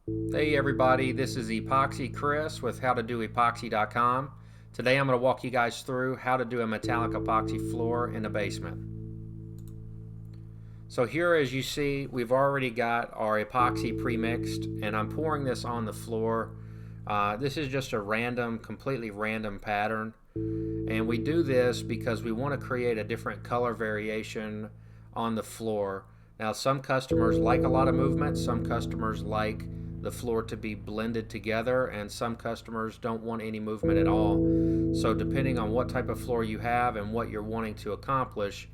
Hey everybody, this is Epoxy Chris with howtodoepoxy.com. Today I'm going to walk you guys through how to do a metallic epoxy floor in the basement. So here, as you see, we've already got our epoxy pre-mixed and I'm pouring this on the floor. This is just a completely random pattern, and we do this because we want to create a different color variation on the floor. Now, some customers like a lot of movement, some customers like the floor to be blended together, and some customers don't want any movement at all. So depending on what type of floor you have and what you're wanting to accomplish,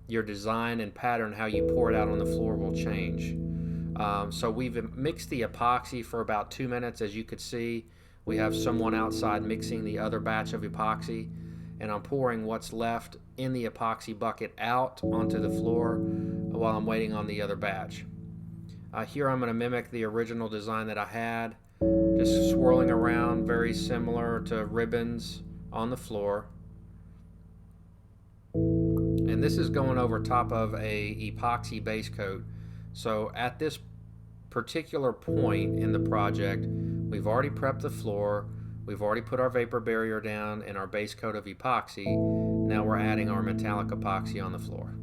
your design and pattern, how you pour it out on the floor, will change. So we've mixed the epoxy for about 2 minutes. As you could see, we have someone outside mixing the other batch of epoxy, and I'm pouring what's left in the epoxy bucket out onto the floor while I'm waiting on the other batch. Here I'm going to mimic the original design that I had, just swirling around, very similar to ribbons on the floor. And this is going over top of a epoxy base coat. So at this particular point in the project, we've already prepped the floor, we've already put our vapor barrier down and our base coat of epoxy. Now we're adding our metallic epoxy on the floor.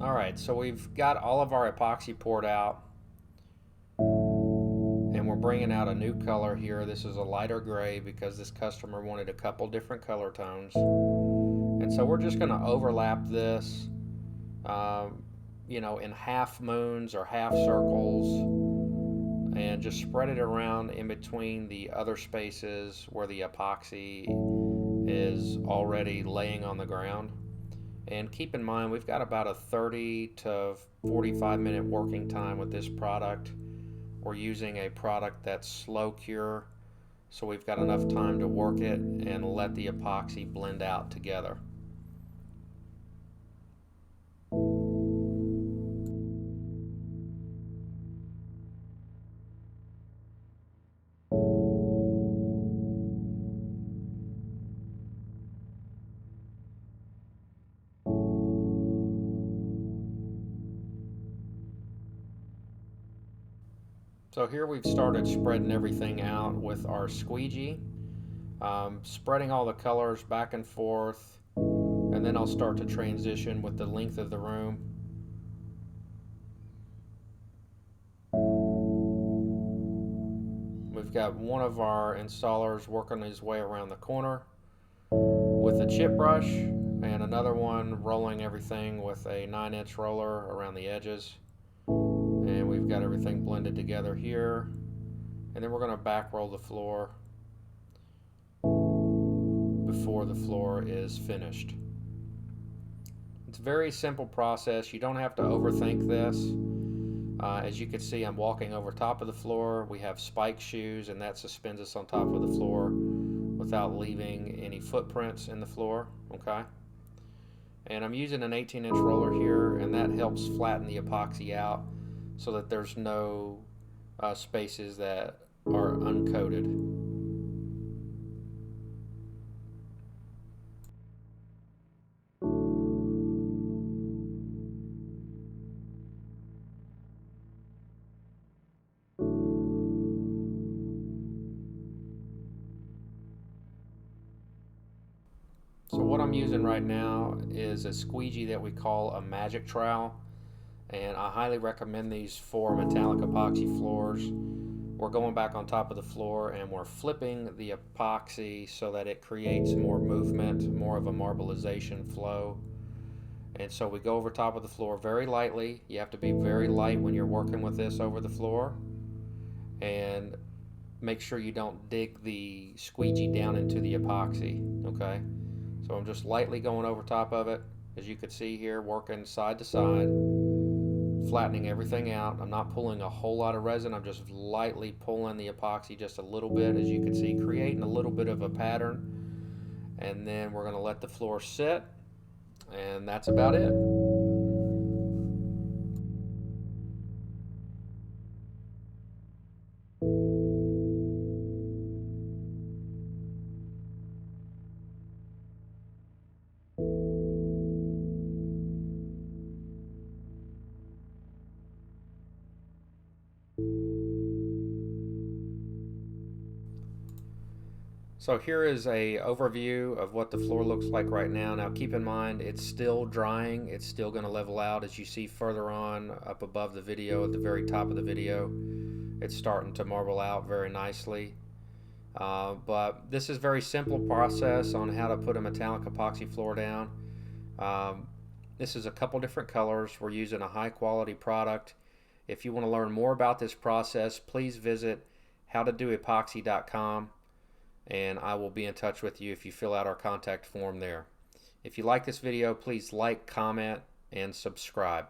Alright, so we've got all of our epoxy poured out, and we're bringing out a new color here. This is a lighter gray because this customer wanted a couple different color tones. And so we're just going to overlap this, in half moons or half circles, and just spread it around in between the other spaces where the epoxy is already laying on the ground. And keep in mind, we've got about a 30 to 45 minute working time with this product. We're using a product that's slow cure, so we've got enough time to work it and let the epoxy blend out together. So here we've started spreading everything out with our squeegee, spreading all the colors back and forth, and then I'll start to transition with the length of the room. We've got one of our installers working his way around the corner with a chip brush, and another one rolling everything with a 9-inch roller around the edges. And we've got everything blended together here, and then we're going to back roll the floor before the floor is finished. It's a very simple process. You don't have to overthink this. As you can see, I'm walking over top of the floor. We have spike shoes, and that suspends us on top of the floor without leaving any footprints in the floor. Okay, and I'm using an 18-inch roller here, and that helps flatten the epoxy out so that there's no spaces that are uncoated. So what I'm using right now is a squeegee that we call a magic trowel, and I highly recommend these for metallic epoxy floors. We're going back on top of the floor and we're flipping the epoxy so that it creates more movement, more of a marbleization flow. And so we go over top of the floor very lightly. You have to be very light when you're working with this over the floor, and make sure you don't dig the squeegee down into the epoxy. Okay, so I'm just lightly going over top of it, as you can see here, working side to side, flattening everything out. I'm not pulling a whole lot of resin. I'm just lightly pulling the epoxy just a little bit, as you can see, creating a little bit of a pattern. And then we're going to let the floor sit, and that's about it. So here is a overview of what the floor looks like right now. Now keep in mind, it's still drying. It's still going to level out, as you see further on up above the video, at the very top of the video. It's starting to marble out very nicely. But this is a very simple process on how to put a metallic epoxy floor down. This is a couple different colors. We're using a high quality product. If you want to learn more about this process, please visit howtodoepoxy.com, and I will be in touch with you if you fill out our contact form there. If you like this video, please like, comment, and subscribe.